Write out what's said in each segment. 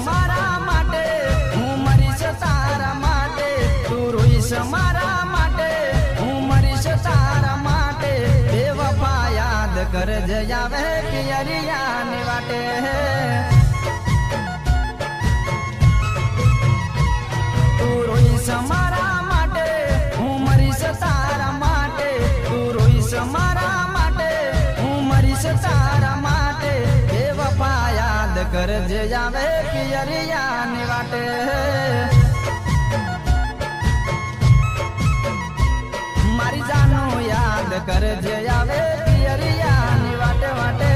मारा माटे हूँ मरीश तारा माटे तू रोईश मारा माटे हूँ मरीश तारा माटे बेवफा याद कर जावे पियरिया ने वाटे तू रोईश मारा माटे हूँ मरीश तारा माटे तू रोईश मारा माटे हूँ मरीश तारा माटे बेवफा याद कर जावे पियरिया ने वाटे मारी जानो याद कर जावे पियरिया ने वाटे वाटे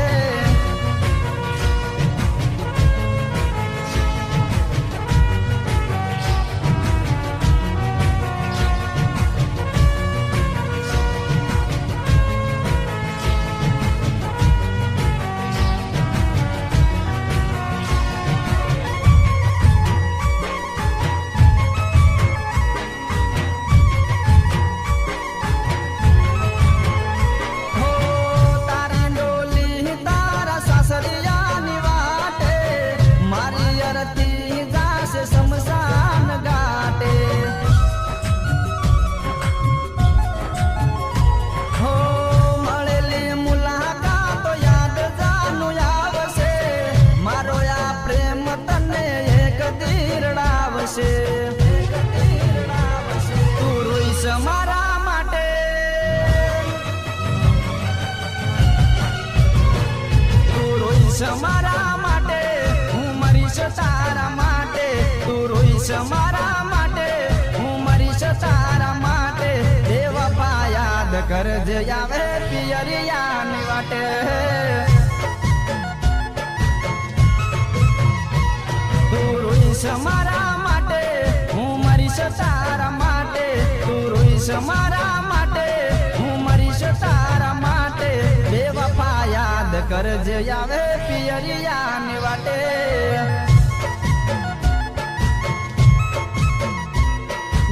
शमशान घाटे हो मळेली मुलाकात याद जानु आवशे मारो या प्रेम तने एक दीरडावशे तू रोईश मारा माटे तू रोईश मारा माटे हूँ मरीश तारा माटे तू रोईश मारा माटे हूँ मरीश तारा माटे बेवफा याद कर जावे पियरिया ने वाटे तू रोईश मारा माटे हूँ मरीश तारा माटे तू रोईश मारा माटे हूँ मरीश तारा माटे बेवफा याद कर जावे पियरिया ने वाटे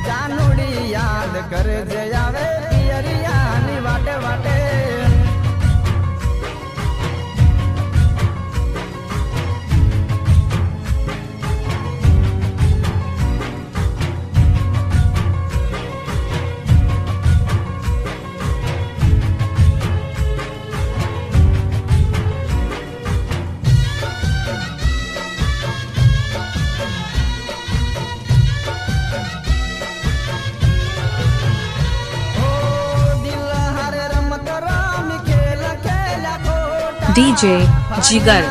जानोड़ी याद कर जावे पियरिया ने वाटे वाटे DJ जिगर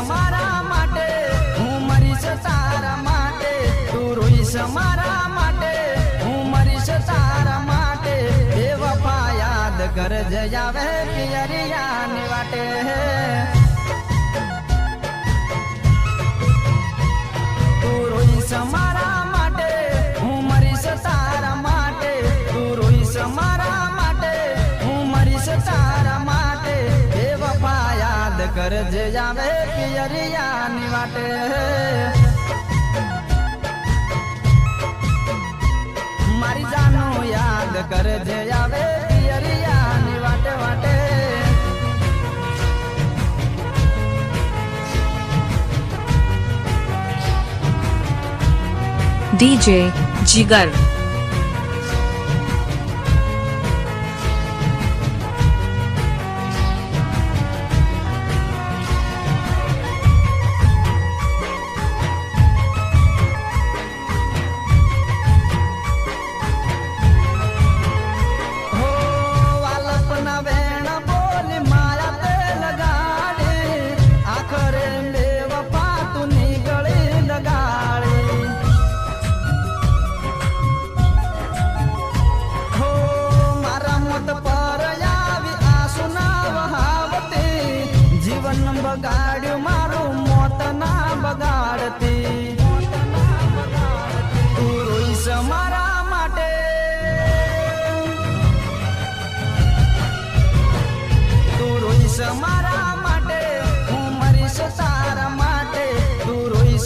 मारा माटे हूँ मरीश तारा माटे तू रोईश मारा माटे हूँ मरीश तारा माटे बेवफा याद कर जावे पियरिया ने वाटे तू रोईश मारा माटे हूँ मरीश तारा माटे तू रोईश मारा माटे हूँ मरीश तारा माटे बेवफा याद कर जावे पियरिया ने वाटे मारी जानो याद कर जावे पियरिया ने वाटे वाटे DJ जिगर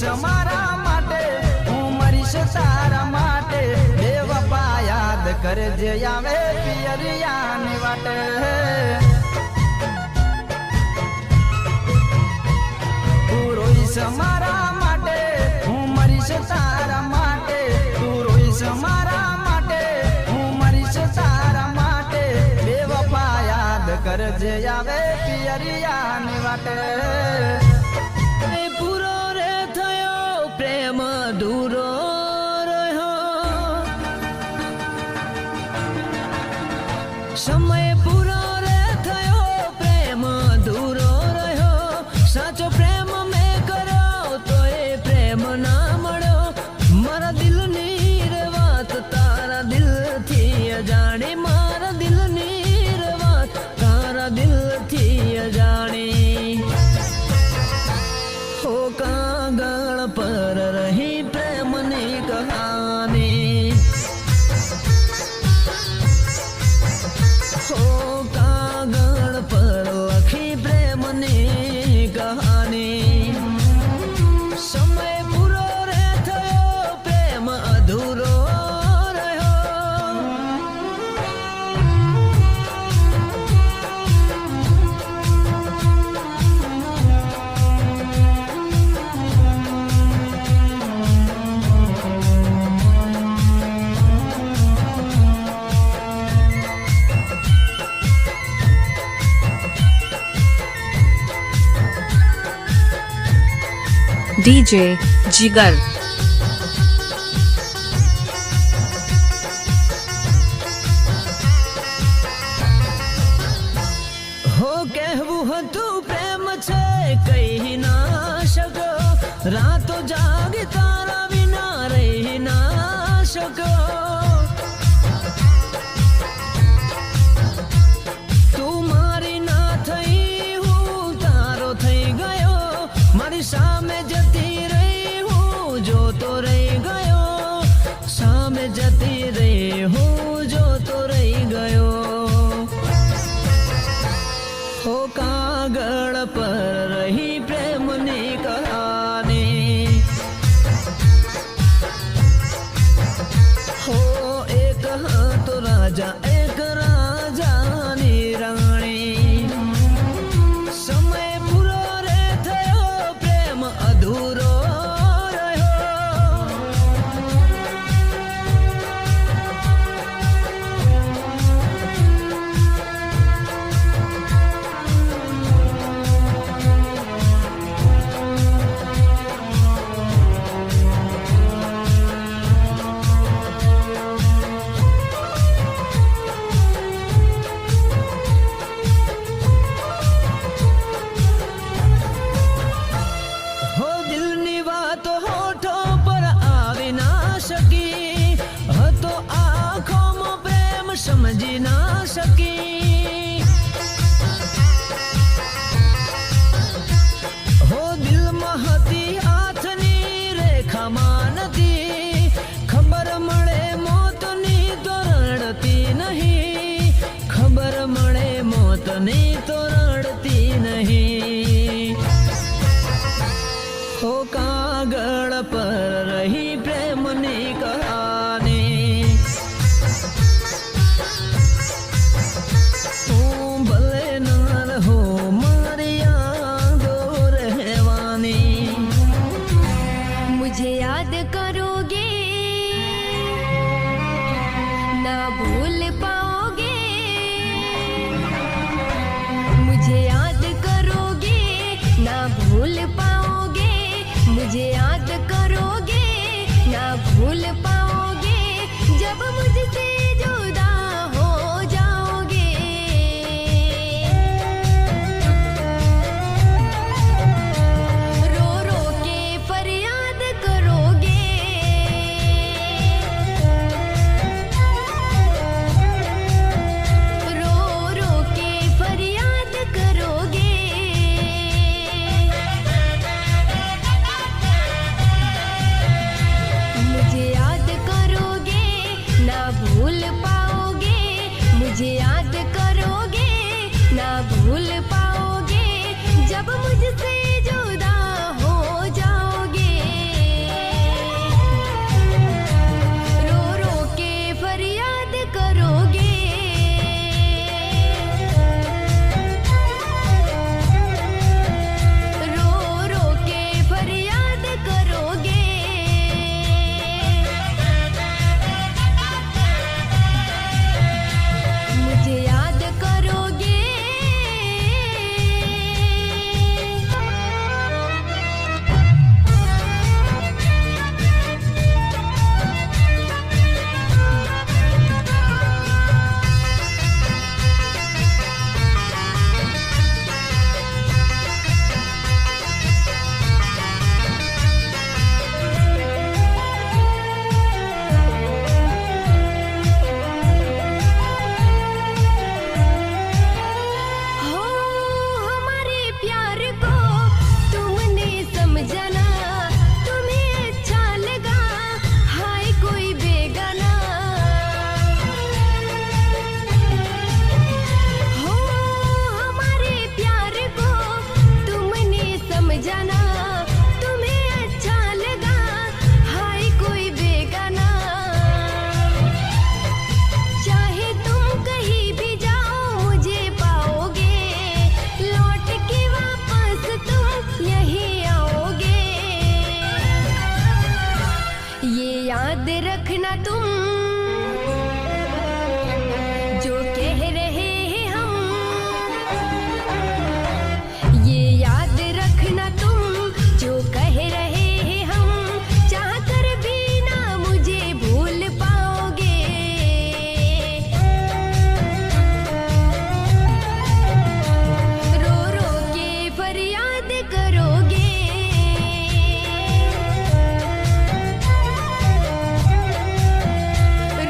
રોઈશ મારા માટે હું મરીશ તારા માટે બેવફા યાદ કરજે આવે પિયરિયાની વાટે તું રોઈશ મારા માટે હું મરીશ તારા માટે તું રોઈશ મારા માટે હું મરીશ તારા માટે બેવફા યાદ કરજે આવે પિયરિયાની વાટે પૂરો રે થયો પ્રેમ દૂરો રહ્યો સમય પૂરો રે થયો પ્રેમ દૂરો રહ્યો સાચો પ્રેમ મેં કર્યો તો એ પ્રેમ ના મળ્યો મારા દિલની રે વાત તારા દિલથી અજાણી મારા દિલની રે વાત તારા દિલથી અજાણી हो कागल पर रही प्रेमनी कहानी हो कागल पर लखी प्रेमनी कहानी समय पूरो रे थयो प्रेम अधूरो રહ્યો DJ Jigar હો કહેવું હતું પ્રેમ છે કહી ના શકો રાતો જાગી તારા વિના રહી ના શકો તું મારી ના થઈ હું તારો થઈ ગયો મારી સામે જતી રહી હું જોતો રહી ગયો સામે જતી રહી હું જોતો રહી ગયો हो कागल पर रही प्रेमनी कहानी हो एक હતો રાજા એક રાજાની રાણી સમય પૂરો રે થયો પ્રેમ અધૂરો રહ્યો હો દિલની વાતો હોઠો પર આવી ના શકી હતો આંખોમાં પ્રેમ સમજી ના શકી હો દિલમાં હતી હાથની રેખામાં નથી ખબર મળે મોતની તો રડતી નહીં ખબર મળે મોતની તો રડતી નહીં हो कागल पर रही प्रेमनी कहानी હું ભલે ના રહો મારી યાદો રહેવાની मुझे याद करोगे ना भूल पाओगे मुझे याद करोगे ना भूल पाओगे मुझे याद करोगे ना भूल पाओगे जब मुझसे जुदा हो जाओगे रो रो के फरियाद करोगे रो रो के फरियाद करोगे मुझे याद याद रखना तुम जो कह रहे हैं हम, ये याद रखना तुम जो कह रहे हैं हम, चाह कर भी ना मुझे भूल पाओगे। रो रो के फरियाद करोगे,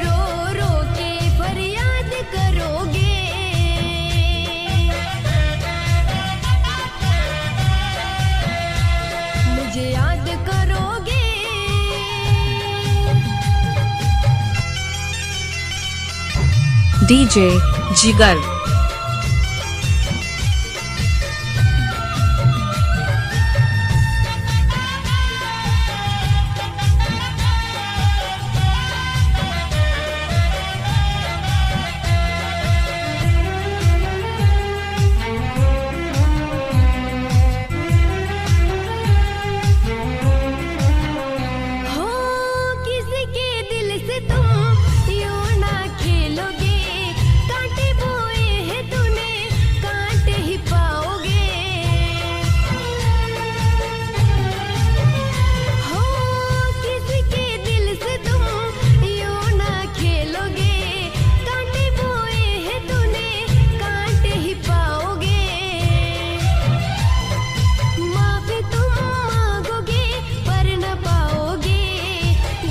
रो रो के फरियाद करोगे। मुझे याद करोगे। डीजे जिगर हो किसके दिल से तुम यूं ना खेलोगे, कांटे बोए हैं तूने कांटे ही पाओगे। हो किसके दिल से तुम यूं ना खेलोगे, कांटे बोए हैं तूने कांटे ही पाओगे। माफी तुम मांगोगे पर न पाओगे,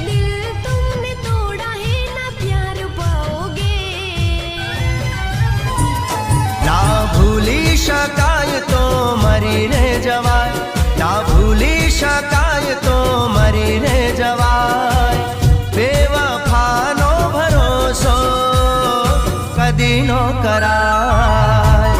दिल तुमने तोड़ा है ना प्यार पाओगे। ના ભૂલી શકાય તો મરીને જવાય, ના ભૂલી શકાય તો મરીને જવાય. બેવફાનો ભરોસો કદી નો કરાય.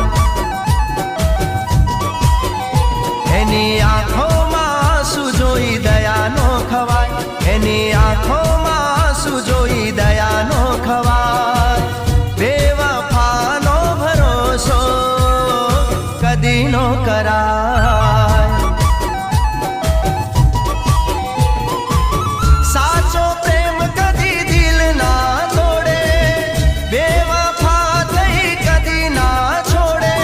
એની આંખોમાં આંસુ જોઈ દયા નો ખવાય, એની આંખોમાં આંસુ જોઈ દયા નો ખવાય. બેવફાનો ભરોસો કદી નો કરાય. સાચો પ્રેમ કદી દિલ ના તોડે, બેવફા થઈ કદી ના છોડે.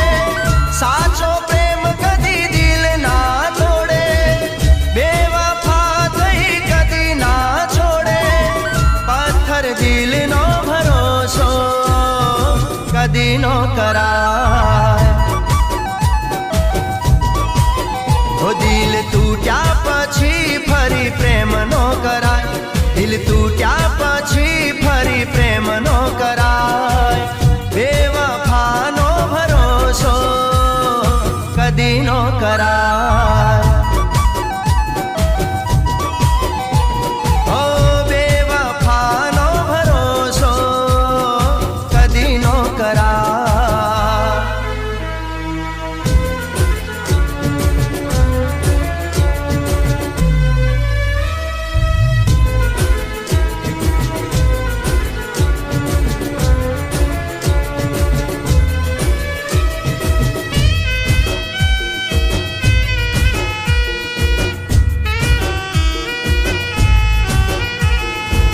સાચો પ્રેમ કદી દિલ ના તોડે, બેવફા થઈ કદી ના છોડે. પથ્થર દિલ નો ભરોસો કદી નો કરાય. ઓ દિલ તૂટ્યા પછી ફરી પ્રેમ નો કરાય, દિલ તૂટ્યા પછી ફરી પ્રેમ નો કરાય. બેવફાનો ભરોસો કદી નો કરાય. ઓ બેવફાનો ભરોસો કદી નો કરાય.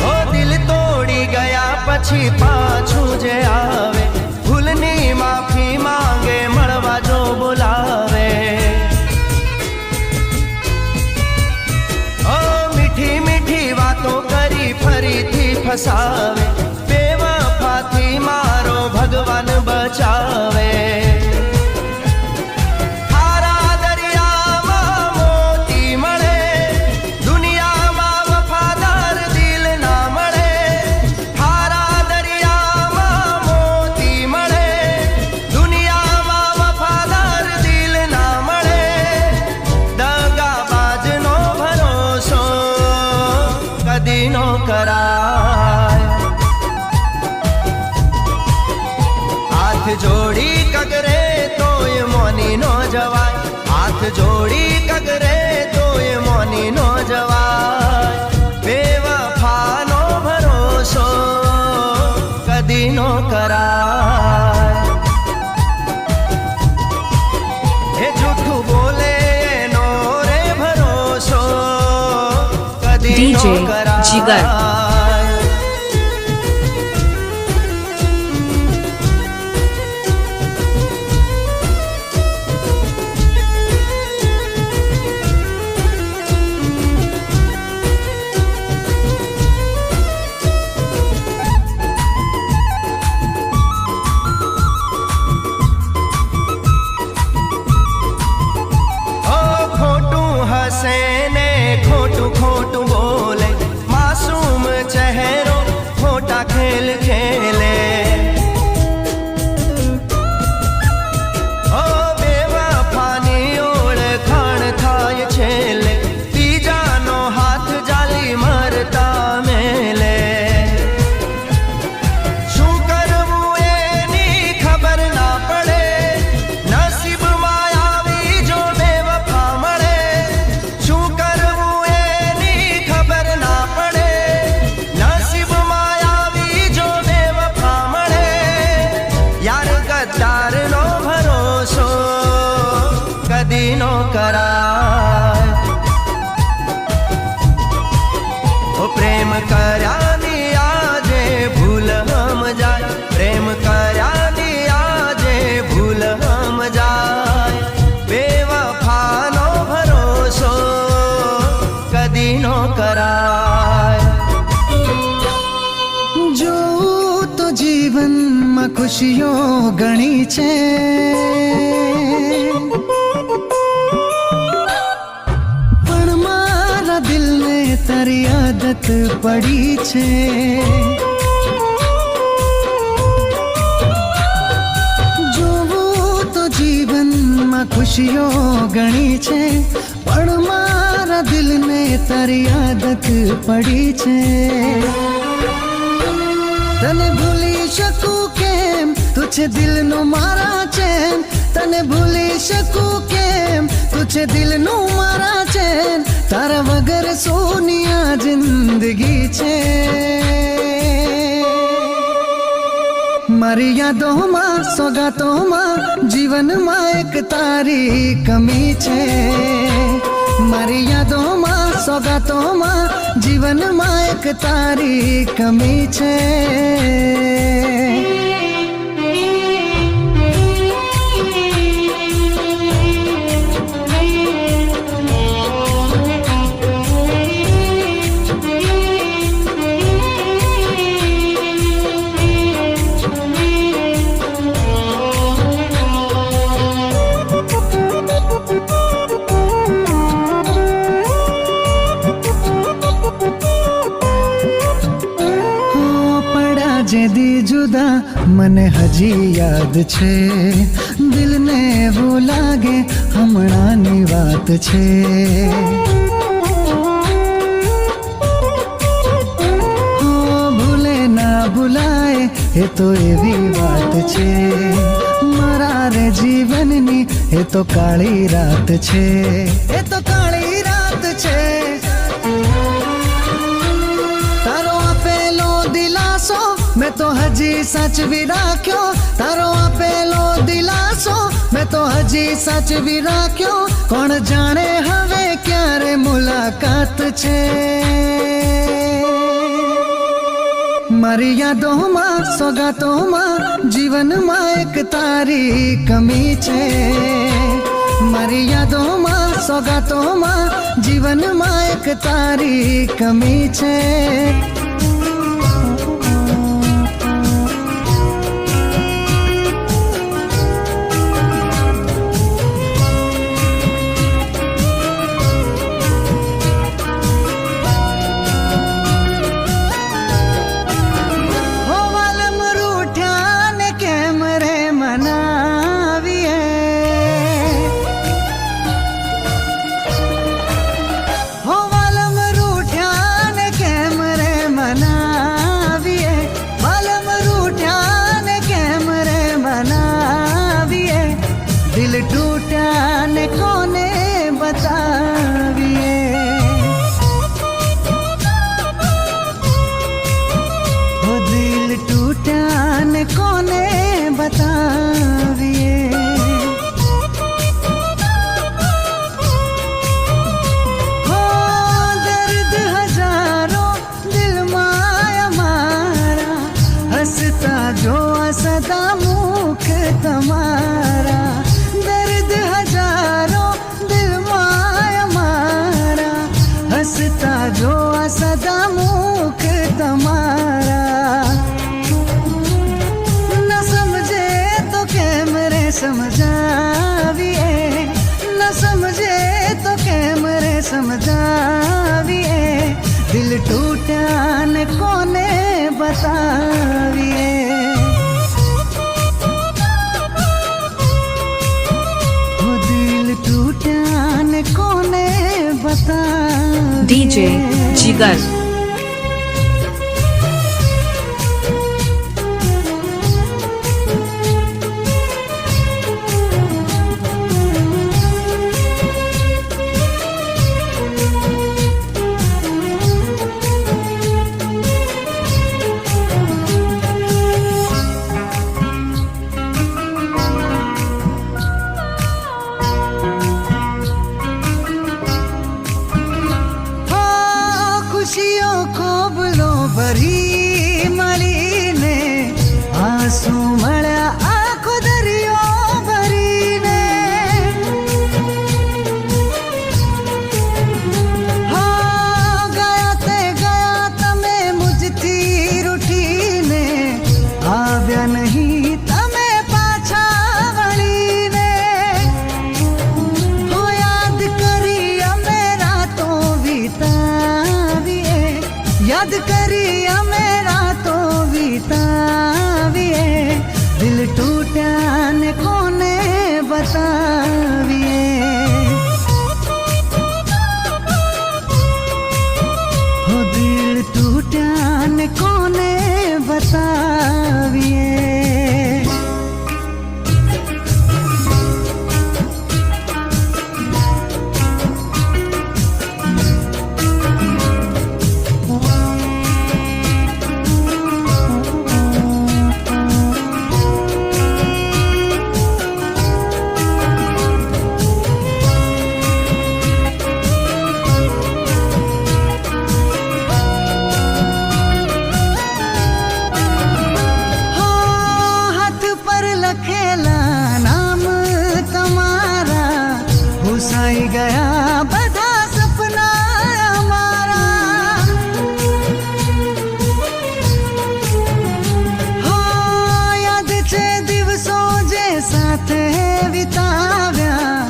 ઓ દિલ તોડી ગયા પછી પાછું જે આવે, ભૂલની માફી માંગે મળવા જો બોલાવે. ઓ મીઠી મીઠી વાતો કરી ફરીથી ફસાવે, બેવફાથી મારો ભગવાન બચાવે. ખારા દરિયામાં મોતી મળે, દુનિયામાં વફાદાર દિલ ના મળે. ખારા દરિયામાં મોતી મળે, દુનિયામાં વફાદાર દિલ ના મળે. દગાબાજનો ભરોસો કદી નો કરાય. હાથ જોડી કગરે તોય મોની નો જવાય, હાથ જોડી કગરે તોય મોની નો જવાય. બેવફાનો ભરોસો કદી નો કરાય. એ જૂઠું બોલે એનો રે ભરોસો કદી નો DJ કરાય. જીગર પૂરી નો કરાય. જો તો જીવનમાં ખુશીઓ ઘણી છે, પણ મારા દિલને તારી આદત પડી છે. જોવું તો જીવનમાં ખુશીઓ ઘણી છે, પણ મારા દિલને તારી આદત પડી છે. તને ભૂલી શકું કેમ, તું છે દિલનું મારા ચેન. તને ભૂલી શકું કેમ, તું છે દિલનું મારા ચેન. તારા વગર સોનિયા જિંદગી છે. મારી યાદોમાં સોગાતોમાં જીવનમાં એક તારી કમી છે. મારી યાદોમાં સોગાતોમાં જીવનમાં એક તારી કમી છે. જે દી જુદા મને હજી યાદ છે. દિલને એવું લાગે હમણાંની વાત છે. ભૂલે ના ભૂલાય એ તો એવી વાત છે. મારા રે જીવનની એ તો કાળી રાત છે. એ તો કાળી રાત છે. તારો આપેલો દિલાસો મેં તો હજી સાચવી રાખ્યો. તારો આપેલો દિલાસો મેં તો હજી સાચવી રાખ્યો. કોણ જાણે હવે ક્યારે મુલાકાત છે. મારી યાદોમાં સોગાતોમાં જીવનમાં એક તારી કમી છે. મારી યાદોમાં સોગાતોમાં જીવનમાં એક તારી કમી છે. દિલ ટૂટા ને કોને બતાવીએ. ઓ દિલ ટૂટા ને કોને બતાવીએ. હો દર્દ હજારો દિલમાં અમારા, હસતા જોવા સદા મુખ તમારા. હસતા જોવા સદા મુખ તમારા. ન સમજે તો કેમ રે સમજાવીએ. ન સમજે તો કેમ રે સમજાવીએ. દિલ ટૂટ્યા ને કોને બતાવીએ. દિલ ટૂટ્યા ને કોને બતાવીએ. DJ Jigar. ખુશીઓ ખૂબ લો ભરી મળીને, આંસુ મળ્યા આખો દરિયો ભરીને. હા याद करी मेरा तो बीताविए दिल टूटा ने कोने बताविए हो दिल टूटा ने कोने बताविए भुसाई गया બધા સપના અમારા હો યાદ છે દિવસો જે સાથે વિતાવ્યા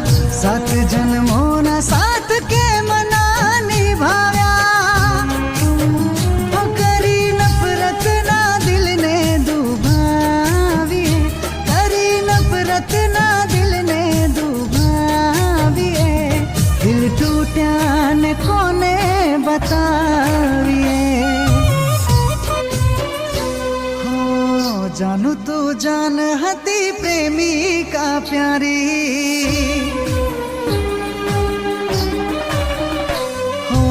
સાત જન્મોના સાત કેમ ના નિભાવ્યા હો કરી નફરતના દિલને દુભાવીએ કરી નફરતના દિલને दिल टूटा ने कोने बताविए हो जानू तू जान हती प्रेमी का प्यारी हो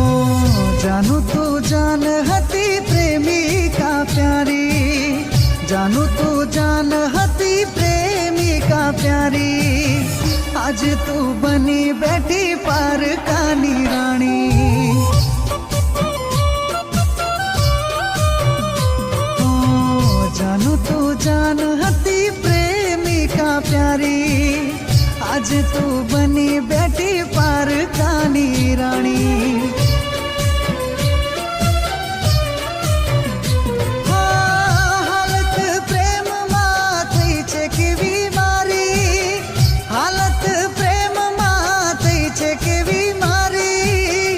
जानू तू जान हती प्रेमी का प्यारी जानू तू जान हती प्रेमी का प्यारी आज तू बनी बैठी पार कानी रानी ओ जानू तू जान हती प्रेमी का प्यारी आज तू बनी बैठी पार कानी रानी हालत प्रेम માં થઈ છે કેવી મારી હાલત પ્રેમ માં થઈ છે કેવી મારી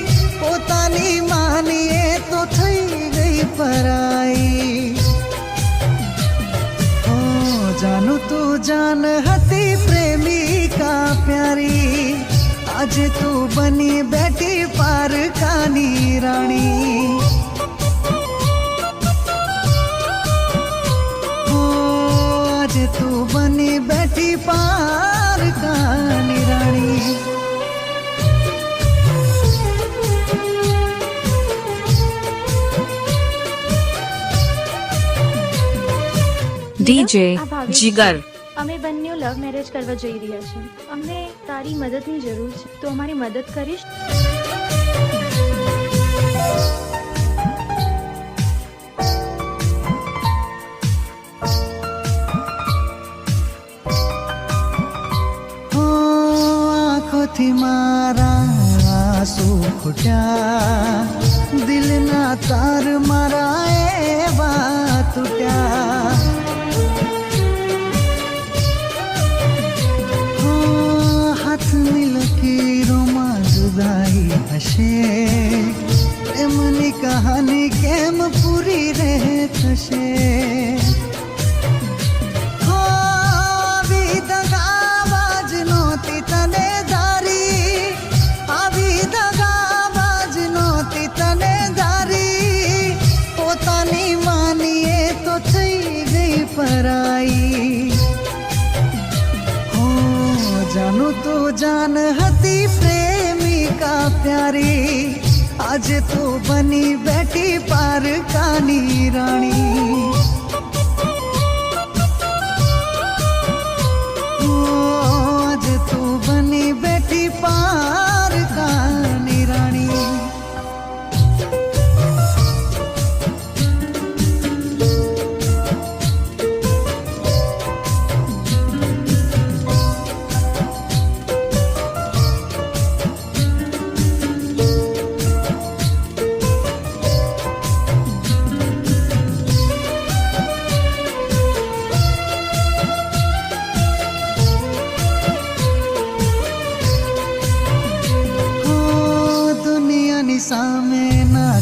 પોતાની માનીએ તો થઈ ગઈ પરાઈ હો જાનુ તું જાન હતી પ્રેમી કા પ્યારી આજે તું બની બેઠી પારકાની રાણી આજે તું બની બેઠી પારકાની રાણી DJ જીગર અમે બંને લવ મેરેજ કરવા જઈ રહ્યા છીએ અમને તારી મદદની જરૂર છે તો અમારી મદદ કરીશ આંખોથી મારા આંસુ ફૂટ્યા દિલના તાર મારા એવા તૂટ્યા હાથની લકીરોમાં જુદાઈ હશે એમની કહાની કેમ પૂરી રહે થશે આવી દગાબાજ નહોતી તને ધારી આવી દગાબાજ નહોતી તને ધારી પોતાની માનીએ તો થઈ ગઈ પરાઈ जानू तो जान हती प्रेमी का प्यारी आज तो बनी बैठी पारकानी रानी आज तो बनी बैठी पारकानी रानी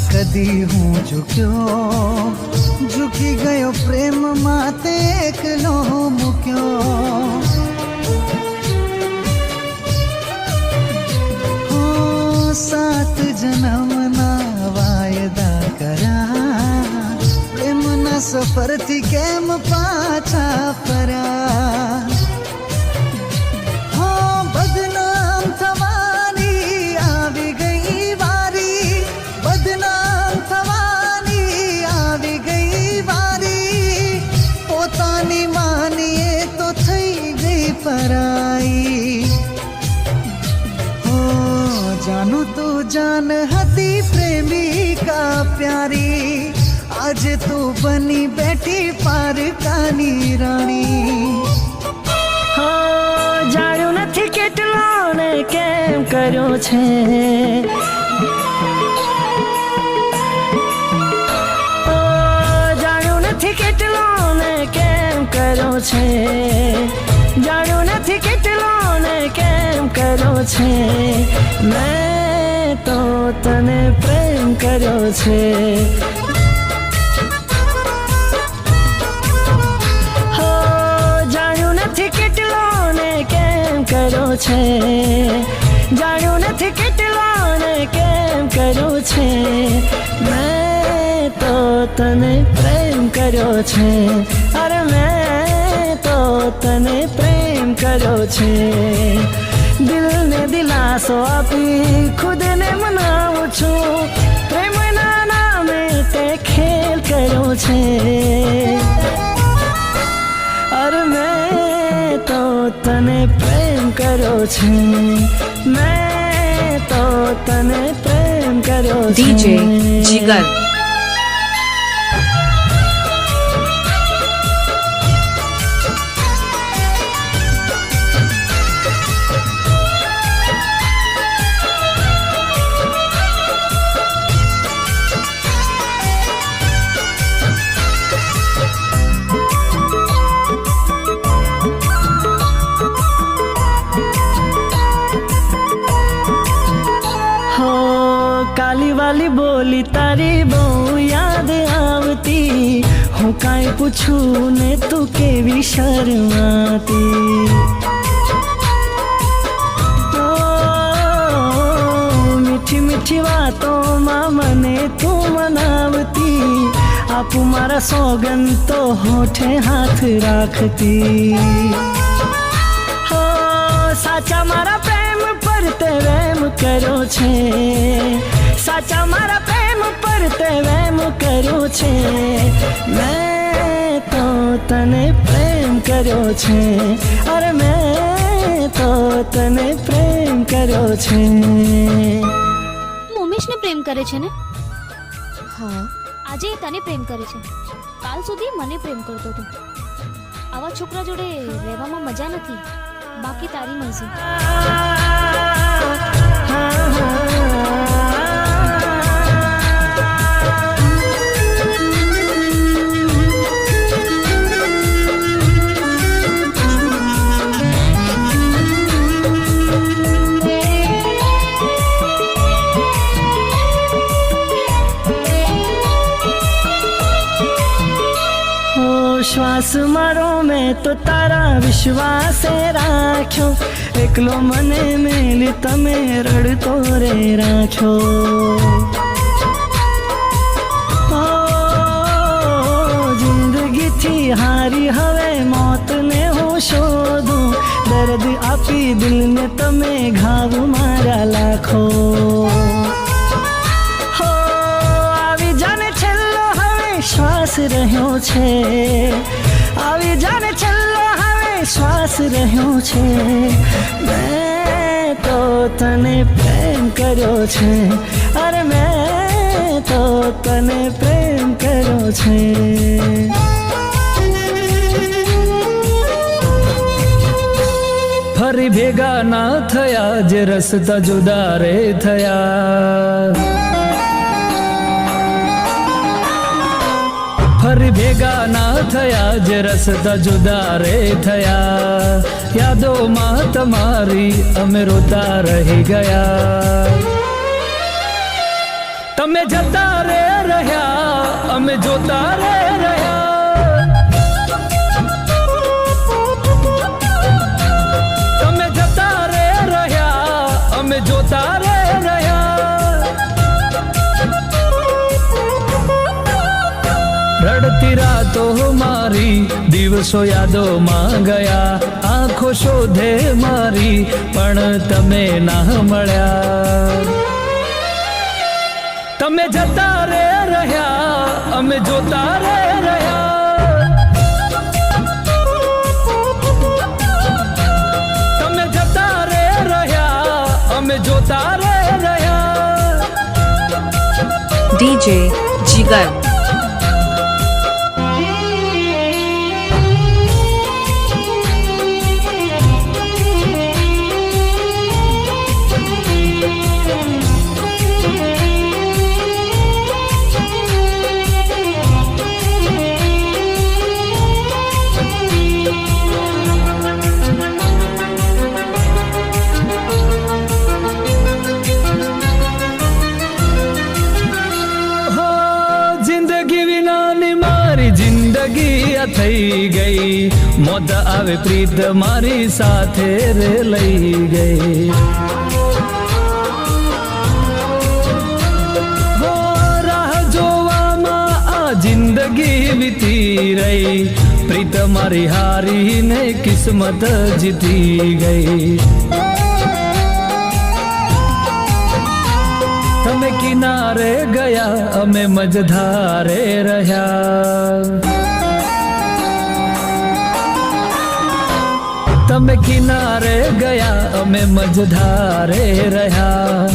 કદી હું ઝૂકી ગયો પ્રેમ માતે એકલો મૂક્યો હો સાત જન્મના વાયદા કર્યા પ્રેમના સફરથી કેમ પાછા ફર્યા હો બદનામ થવાની આવી ગઈ વારી બદનામ થવાની આવી ગઈ વારી પોતાની માનીએ તો થઈ ગઈ પરાઈ હો જાનું તું જાન હતી પ્રેમિકા પ્યારી આજે તું બની બેઠી પારકાની રાણી જાણ્યું નથી કેટલો ને કેમ કર્યો છે જાણ્યું નથી કેટલો ને કેમ કર્યો છે જાણ્યું નથી કેટલો ને કેમ કર્યો છે મેં તો તને પ્રેમ કર્યો છે કર્યો છે જાણ્યું નથી કેટલો ને કેમ કર્યો છે મેં તો તને પ્રેમ કર્યો છે અરે મેં તો તને પ્રેમ કર્યો છે દિલને દિલાસો આપી ખુદને મનાવું છું પ્રેમના નામે તે ખેલ કર્યો છે અરે મેં તો તને પ્રેમ કર્યો છે મેં તો તને પ્રેમ કર્યો છે DJ જીગર કાલી વાલી બોલી તારી બહુ યાદ આવતી હું કાંઈ પૂછું ને તું કેવી શરમાતી મીઠી મીઠી વાતોમાં મને તું મનાવતી આપું મારા સોગન તો હોઠે હાથ રાખતી સાચા મારા પ્રેમ પર તે વેમ કર્યો છે સાચા મારા પ્રેમ પર તે વેમ કર્યો છે મેં તો તને પ્રેમ કર્યો છે અરે મેં તો તને પ્રેમ કર્યો છે તું ઉમેશને પ્રેમ કરે છે ને હા આજે એ તને પ્રેમ કરે છે કાલ સુધી મને પ્રેમ કરતો હતો આવા છોકરા જોડે રહેવામાં મજા નથી બાકી તારી મરજી શ્વાસ મારો મેં તો તારા વિશ્વાસે રાખ્યો એકલો મને મેલી તમે રડતો રે રાખ્યો જિંદગીથી હારી હવે મોતને હું શોધું દર્દ આપી દિલને તમે ઘાવ મારા લાખો આવી જાને છેલ્લો હવે શ્વાસ રહ્યો છે આવી જાને છેલ્લો હવે શ્વાસ રહ્યો છે મેં તો તને પ્રેમ કર્યો છે અરે મેં તો તને પ્રેમ કર્યો છે ફરી ભેગા ના થયા જે રસ્તા જુદા રે થયા ફરી ભેગા ના થયા જે રસ્તા જુદા રે થયા યાદોમાં તમારી અમે રોતા રહી ગયા તમે જતા રે રહ્યા અમે જોતા રે રહ્યા તમે જતા રે રહ્યા અમે જોતા રે રહ્યા રડતી રાતો મારી દિવસો યાદોમાં ગયા આંખો શોધે મારી પણ તમે ના મળ્યા તમે જતા રે રહ્યા અમે જોતા રે રહ્યા તમે જતા રે રહ્યા અમે જોતા રે રહ્યા DJ Jigar. જિંદગી થઈ ગઈ મોત આવે પ્રીત મારી સાથે રે લઈ ગઈ હો રાહ જોવામાં આ જિંદગી વીતી રહી પ્રીત મારી હારીને કિસ્મત જીતી ગઈ તમે કિનારે ગયા અમે મજધારે રહ્યા તમે કિનારે ગયા અમે મજધારે રહ્યા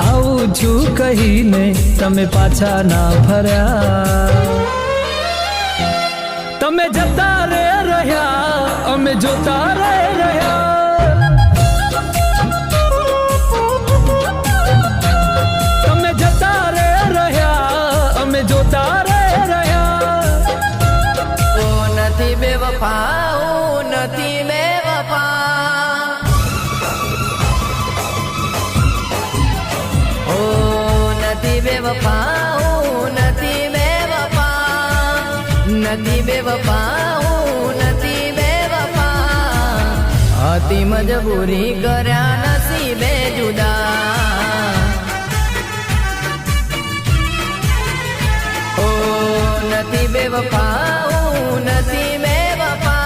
આવું છું કહીને તમે પાછા ના ફર્યા તમે જતા રે રહ્યા અમે જોતા રે રહ્યા જોતા રે રહ્યા ઓ નથી બેવફા ઓ નથી બેવફા ઓ નથી બેવફા ઓ નથી બેવફા નથી બેવફા ઓ નથી બેવફા હતી મજબૂરી કર્યા નસીબે જુદા નથી બેવફા નથી બેવફા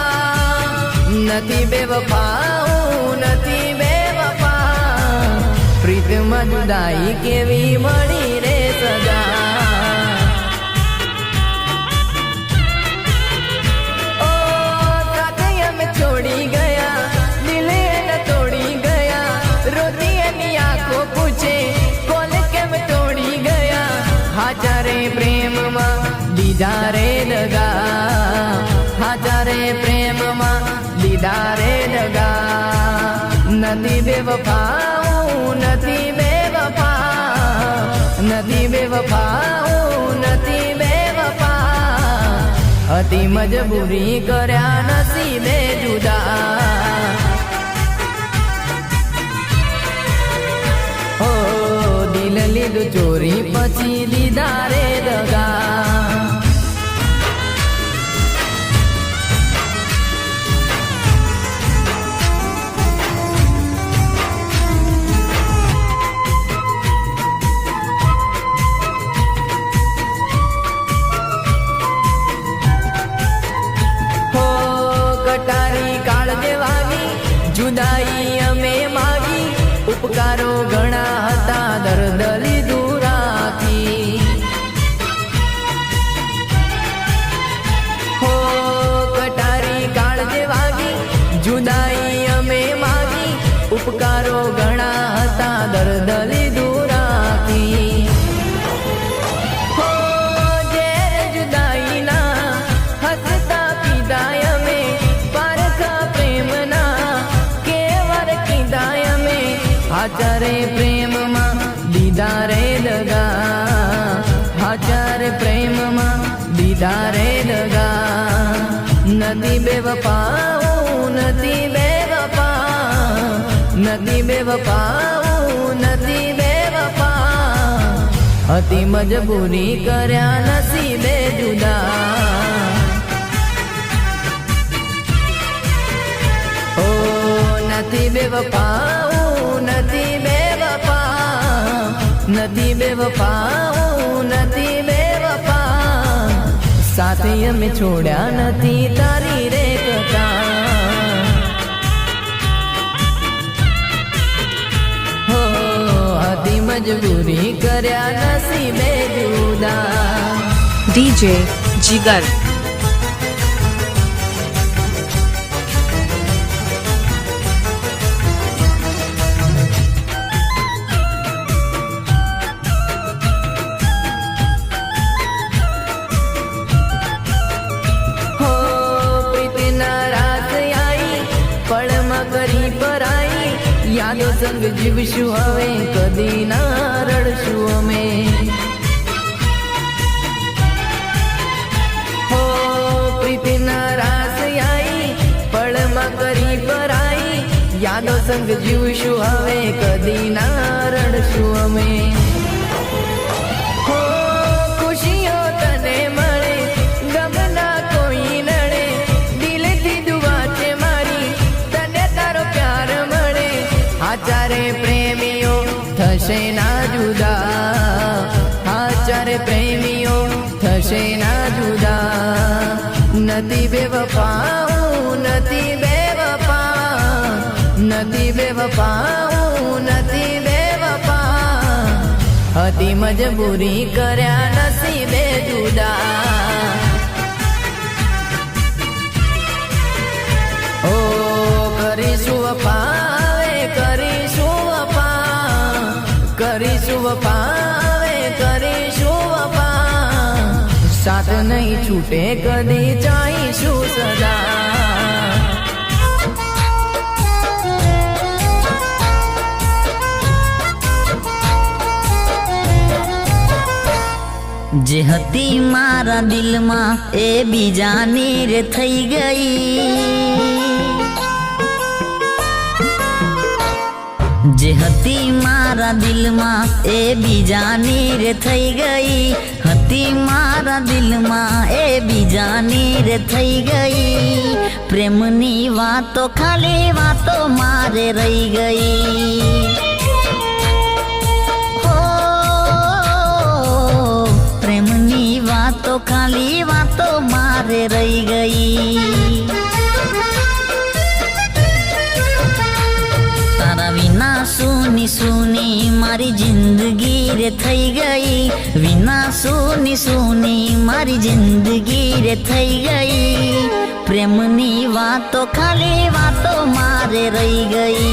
નથી બેવફા નથી બેવફા પ્રીતમાં જુદાઈ કેવી મળી રે સજા ઓ સાથે અમે છોડી ગયા દિલે એને તોડી ગયા રોતી એની આંખો પૂછે કોલ કેમ તોડી ગયા હાજારે પ્રેમમાં દીધા રે દગા હાજારે પ્રેમમાં દીધા રે દગા નથી બેવફા નથી બેવફા નથી બેવફા નથી બેવફા હતી મજબૂરી કર્યા નસીબે જુદા ઓ દિલ લીધું ચોરી પછી લીધા રે દગા જુદાઈ અમે માગી ઉપકારો ઘણા હતા દર્દ લીધું રાખી હો કટારી કાળજે વાગી જુદાઈ અમે માગી ઉપકારો ઘણા હતા દર્દ લીધું રાખી હો જે જુદાઈના હસતા પીધા અમે પારખા પ્રેમના હાચારે પ્રેમમાં દીધા રે દગા હાચારે પ્રેમમાં દીધા રે દગા નથી બેવફા નથી બેવફા નથી બેવફા નથી બેવફા હતી મજબૂરી કર્યા નસીબે જુદા. ઓ નથી બેવફા, નથી બેવફા, નથી બેવફા, નથી બેવફા. સાથે અમે છોડ્યા નથી તારી રે કથા. હો હતી મજબૂરી કર્યા નસીબે જુદા. DJ Jigar. હો પ્રીતિના રાત આઈ, પળમાં કરી પરાઈ. યાદો સંગ જીવશું હવે, કદી ના રડશું અમે. હો પ્રીતિના રાત આઈ, પળમાં કરી પરાઈ. યાદો સંગ જીવશું હવે, કદી ના રડશું અમે. હો ખુશીઓ તને મળે, ગમના કોઈ નડે. દિલથી દુઆ છે મારી, તને તારો પ્યાર મળે. આચારે પ્રેમીઓ થશે ના જુદા, આચારે પ્રેમીઓ થશે ના જુદા. નથી બેવફા, નથી બેવફા, નથી બેવફા, નથી બેવફા. હતી મજબૂરી કર્યા નસીબે જુદા. ઓ કરીશું વફા, કરીશું વફા, કરીશું વફા, કરીશું વફા. સાથ નહીં છૂટે કદી, ચાહીશું સદા. જે હતી મારા દિલમાં એ બીજાની રે થઈ ગઈ. જે હતી મારા દિલમાં એ બીજાની રે થઈ ગઈ. હતી મારા દિલમાં એ બીજાની રે થઈ ગઈ. પ્રેમની વાતો ખાલી વાતો મારે રહી ગઈ. પ્રેમની વાતો ખાલી વાતો મારે રહી ગઈ. તારા વિના સૂની સૂની મારી જિંદગી રે થઈ ગઈ. વિના સૂની સૂની મારી જિંદગી રે થઈ ગઈ. પ્રેમની વાતો ખાલી વાતો મારે રહી ગઈ.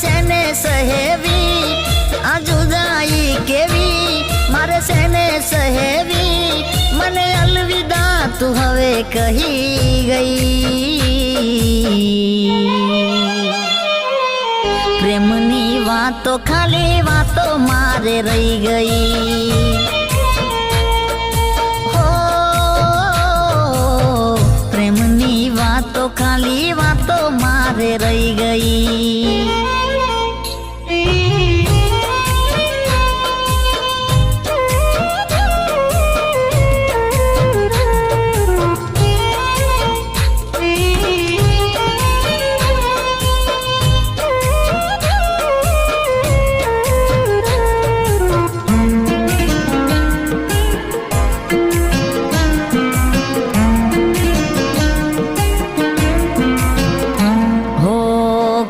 સેને સહેવી આ જુદાઈ કેવી, મારે સેને સહેવી. મને અલવિદા તું હવે કહી ગઈ. પ્રેમની વાતો ખાલી વાતો મારે રહી ગઈ. હો પ્રેમની વાતો ખાલી વાતો મારે રહી ગઈ.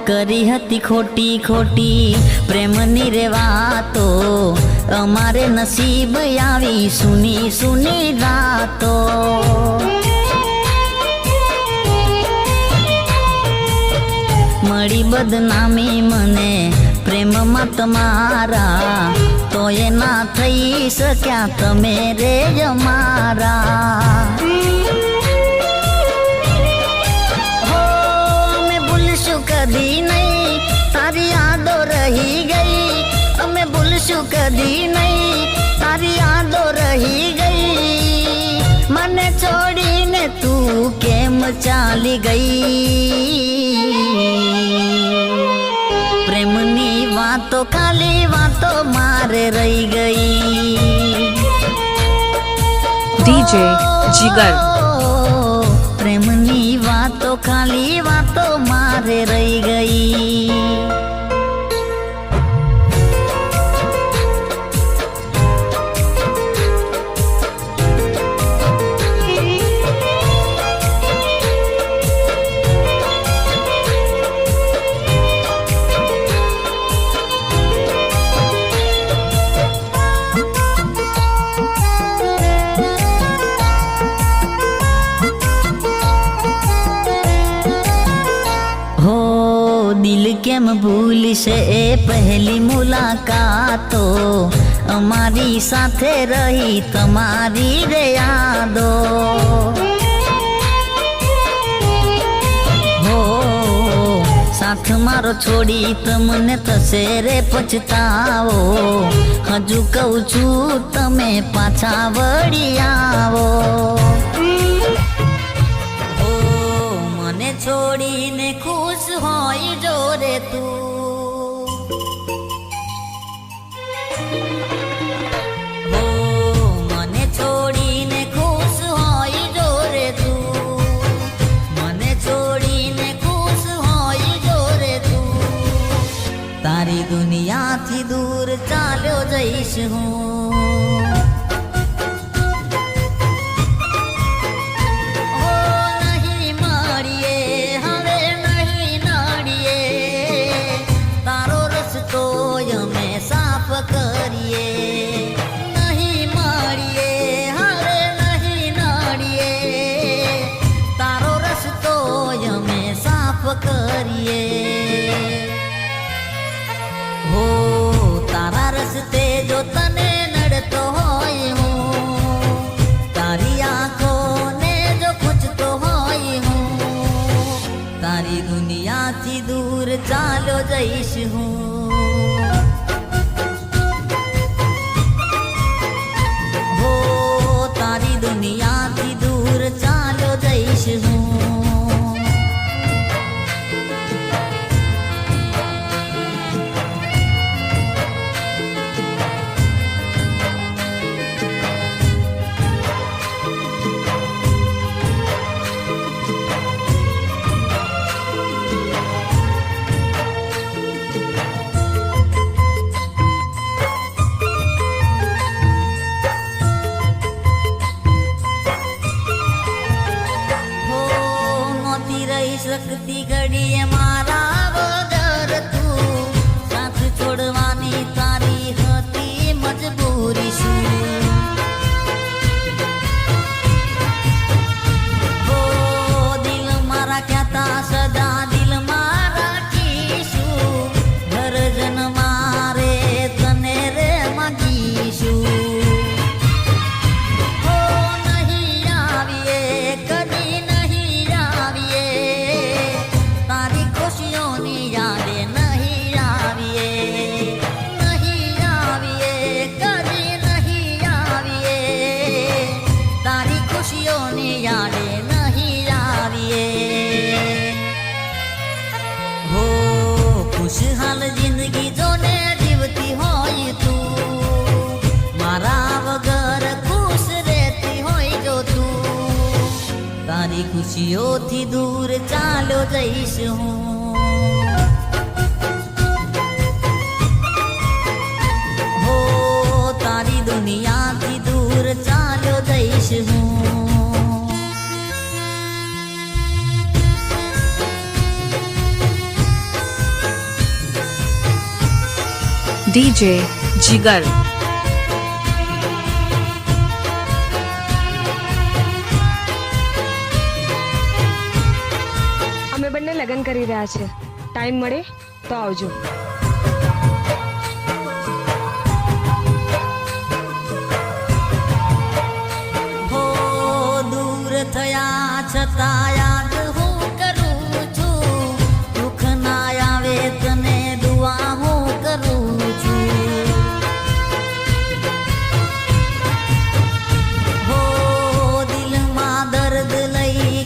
કરી હતી ખોટી ખોટી પ્રેમની રે વાતો. અમારે નસીબ આવી સુની સુની રાતો. મળી બદનામી મને પ્રેમમાં તમારા, તો એ ના થઈ શક્યા તમે રે અમારા. કદી નહીં તારી યાદો રહી ગઈ. અમે ભૂલશું કદી નહીં તારી યાદો રહી ગઈ. મને છોડીને તું તું કેમ ચાલી ગઈ? પ્રેમની વાતો ખાલી વાતો મારે રહી ગઈ. DJ જીગર પ્રેમની વાતો ખાલી વાતો મારે રહી ગઈ. દિલ કેમ ભૂલશે એ પહેલી મુલાકાતો, અમારી સાથે રહી તમારી રે યાદો. હો સાથ મારો છોડી તમને થશે રે પછતાવો. હજુ કહું છું તમે પાછા વળી આવો. મને છોડીને ખુશ હોય જો રે તું, હો મને છોડીને ખુશ હોય જો રે તું, મને છોડીને ખુશ હોય જો રે તું. તારી દુનિયાથી દૂર ચાલ્યો જઈશ હું. હો તારા રસ્તે જો તને નડતો હોય હું, તારી આંખોને જો પૂછતો હોય હું, તારી દુનિયાથી દૂર ચાલ્યો જઈશ હું. હો તારી દુનિયાથી દૂર ચાલ્યો જઈશ હું. શકતી ઘડીએ મારા વગર તું, સાથ છોડવાની તારી હતી મજબૂરી શું? હો દિલ મારા કહેતા સદા દિલમાં રાખીશું, ઘર જન મારે તને રે માગીશું. ખુશહાલ જિંદગી જોને જીવતી હોય તું, મારા વગર ખુશ રહેતી હોય જો તું, તારી ખુશીઓથી દૂર ચાલ્યો જઈશ હું. હો તારી દુનિયાથી દૂર ચાલ્યો જઈશ હું. DJ જીગર અમે બંને લગ્ન કરી રહ્યા છે. ટાઈમ મળે તો આવજો. હો દૂર થયા છતાં યાદ હું કરું છું, દુઃખ ના આવે તને દુઆ હું કરું છું. હો દિલમાં દર્દ લઈ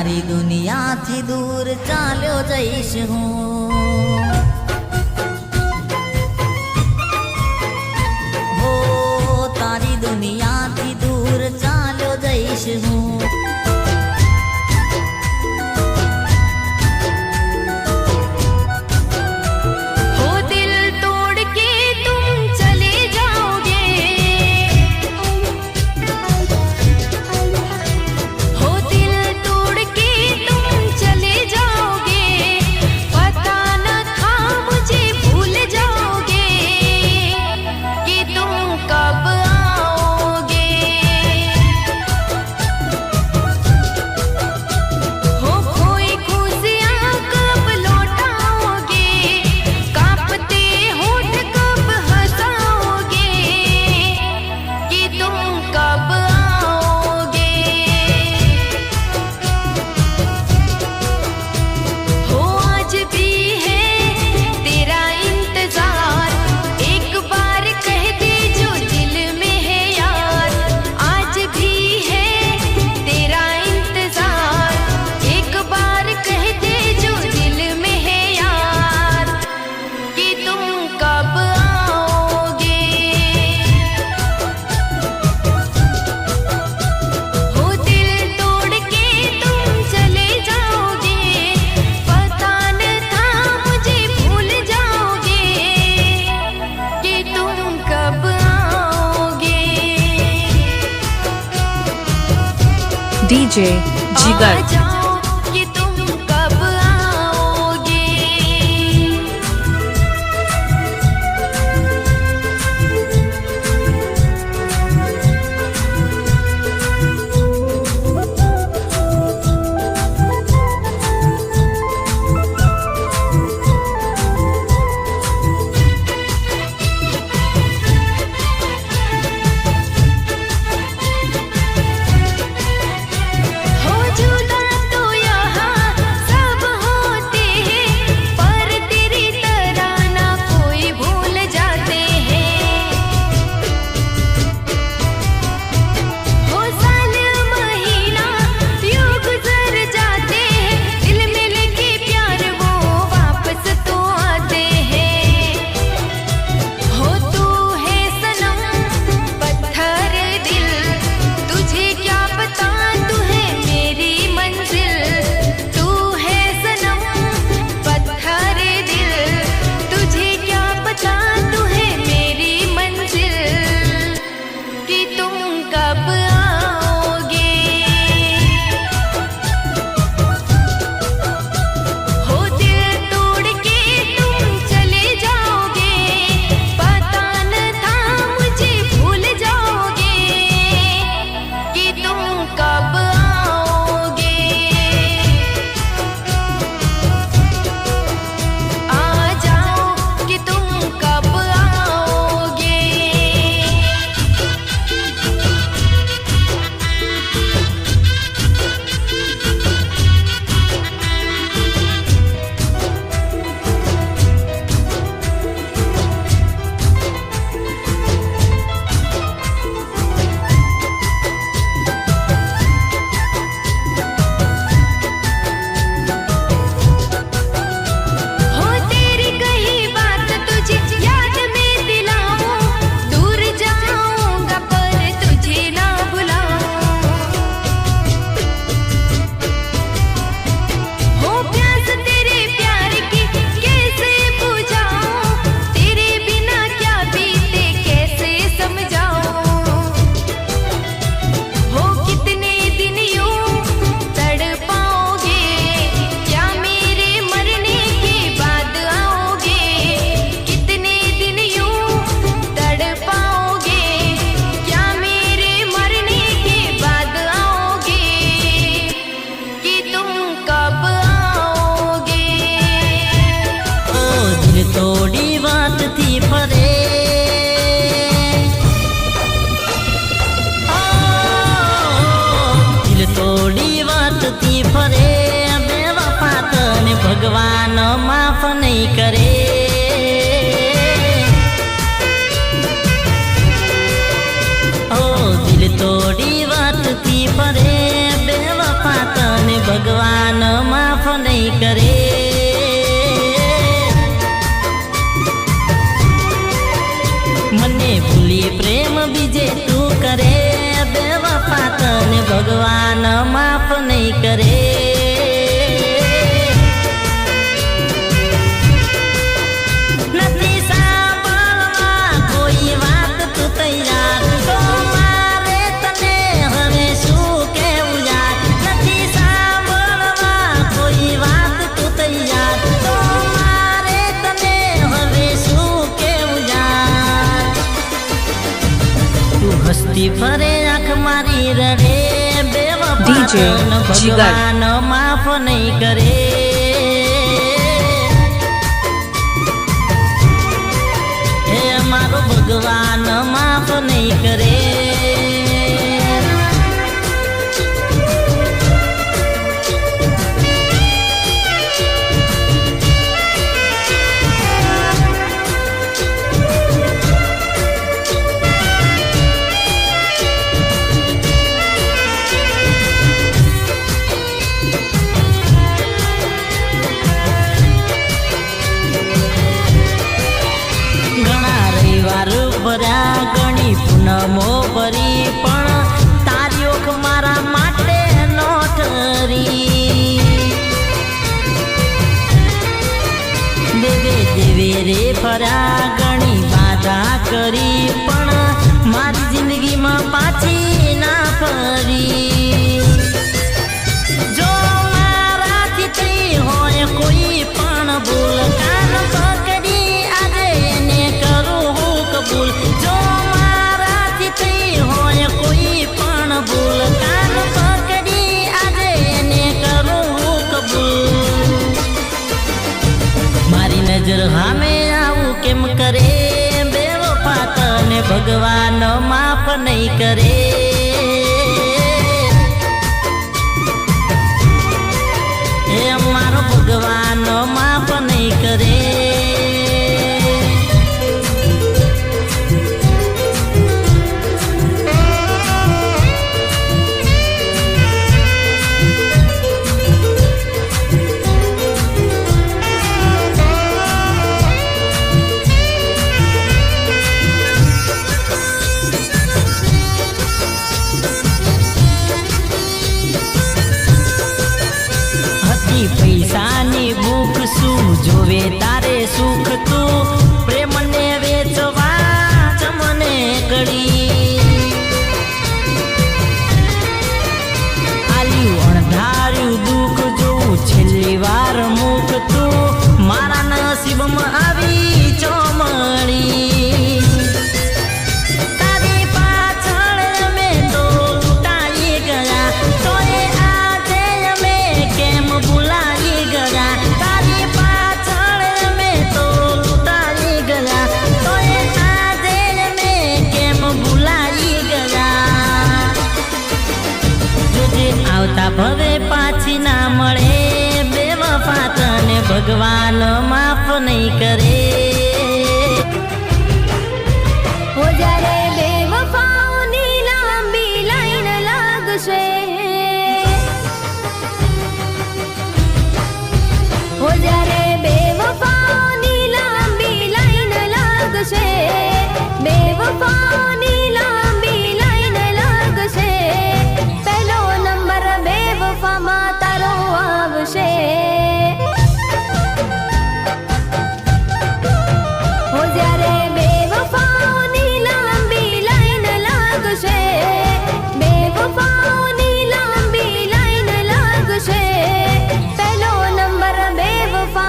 તારી દુનિયાથી દૂર ચાલ્યો જઈશ હું હો તારી દુનિયાથી દૂર ચાલ્યો જઈશ હું हो दिल तोड़ के तुम चले जाओगे हो दिल तोड़ के तुम चले जाओगे पता न था मुझे भूल जाओगे कि तुम कब आओगे हो खोई खुशियाँ कब लौटाओगे कांपते होठ कब हंसाओगे कि तुम कब आओगे हो आज भी है तेरा इंतजार एक बार कह दे जो दिल में है यार आज भी है तेरा इंतजार एक बार कह दे जो दिल में है यार कि तुम कब आओगे हो दिल तोड़ के तुम चले जाओगे पता न था मुझे भूल जाओगे कि तुम कब आओगे DJ Jigar. आ जाओ कि तुम कब आओगे हो जुदा तो यहाँ सब होते हैं पर तेरी तरह ना कोई भूल जाते हैं हो साल महीना यूं गुजर जाते हैं दिल में लेके प्यार वो वापस तो आते हैं हो तू है सनम पत्थर दिल तुझे क्या पता तू है मेरी मंजिल तू है सनम पत्थर दिल तुझे क्या पता तू है मेरी मंजिल कि तुम कब आओगे हो दिल तोड़ के तुम चले जाओगे पता न था मुझे भूल जाओगे कि तुम कब आओगे आ जाओ कि तुम कब आओगे हो तेरी कही बात तुझे याद में दिलाऊं दूर जाऊंगा पर तुझे ना भुलाऊं हो प्यास तेरे प्यार की कैसे बुझाऊं तेरे बिना क्या बीते कैसे समझाऊं हो कितने दिन यूं तड़पाओगे क्या मेरे मरने के बाद आओगे कितने दिन यूं तड़पाओगे क्या मेरे मरने के बाद आओगे कि तुम कब आओगे ઓ દિલ તોડી વાતથી ફરે ઓ, દિલ તોડી વાતથી ફરે બેવફા તને ભગવાન માફ નહીં કરે ઓ દિલ તોડી વાતથી ફરે બેવફા તને ભગવાન ભગવાન માફ નહીં કરે. મને ભૂલી પ્રેમ બીજે તું કરે, બેવફા તને ભગવાન માફ નહીં કરે. નથી સાંભળવા કોઈ વાત તું તૈયાર, તો મારે તને હવે શું કહેવું યાર. નથી સાંભળવા કોઈ વાત તું તૈયાર, તો મારે તને હવે શું કહેવું યાર. તું હસતી ફરે આંખ મારી રડે, બેવફા DJ તને જીગર. ભગવાન માફ નહીં કરે. હે મારો ભગવાન માફ નહીં કરે. ઘણા રવિવાર ભર્યા, ઘણી પૂનમો ભરી, પણ તારી ઓખ મારા માટે નો ઠરી. દેવે દેવે રે ફર્યા, ઘણી બાધા કરી, પણ મારી જિંદગીમાં પાછી ના ફરી. જો મારાથી થઈ હોય કોઈ પણ ભૂલ, કાન પકડી આજે એને કરું હું કબૂલ. જો મારાથી થઈ હોય કોઈ પણ ભૂલ, કાન પકડી આજે એને કરું હું કબૂલ. મારી નજર સામે આવું કેમ કરે, બેવફા તને ભગવાન માફ નહીં કરે. હે મારો ભગવાન માફ નહીં કરે. હતી પૈસાની ભૂખ, શું જોવે તારે સુખ, તું પ્રેમને વેચવા ચમને કડી. આલ્યું અણધાર્યું દુઃખ જોઉં છેલ્લી વાર મુખ, તું મારા નસીબમાં આવી ચોમળી. તારી પાછળ અમે તો લૂંટાઈ ગયા, તોય આજે અમે કેમ ભૂલાઈ ગયા. તારી પાછળ અમે તો લૂંટાઈ ગયા, તોય આજે અમે કેમ ભૂલાઈ ગયા. જોજે આવતા ભવે પાછી ના મળે, બેવફા તને ભગવાન માફ નહીં કરે. હો જ્યારે બેવફાઓની લાંબી લાઈન લાગશે, હો જ્યારે બેવફાઓની લાંબી લાઈન લાગશે, બેવફાઓની લાંબી લાઈન લાગશે, પહેલો નંબર બેવફામાં તારો આવશે. હો જ્યારે બેવફાઓની લાંબી લાઈન લાગશે, બેવફાઓની લાંબી લાઈન લાગશે, પહેલો નંબર બેવફા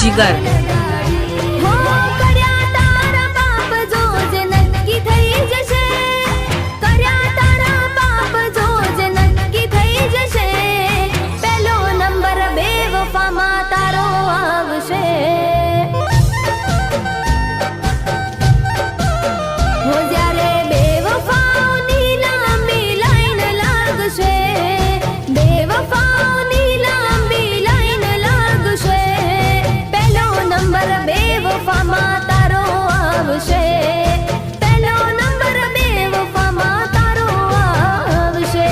જીગર હો કર્યા તારા પાપ જો જે નક્કી થઈ જશે, કર્યા તારા પાપ જો જે નક્કી થઈ જશે, પહેલો નંબર બેવફામાં તારો આવશે. હો જ્યારે બેવફાઓની લાંબી લાઈન લાગશે, બેવફાઓની લાંબી લાઈન લાગશે, પહેલો નંબર બેવફામાં તારો આવશે, પહેલો નંબર બેવફામાં તારો આવશે.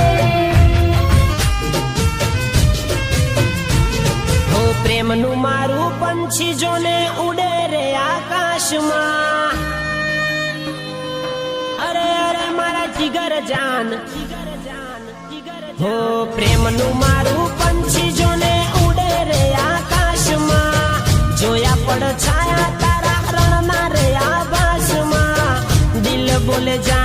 હો પ્રેમનું મારું પંછી જોને ઉડે રે આકાશમાં, અરે અરે મારા જીગર જાન, હો પ્રેમનું મારું પંછી જોને ઉડે રે આકાશમાં, જોયા પડ છાયા તારા રણના રે આભાસમાં, દિલ બોલે જા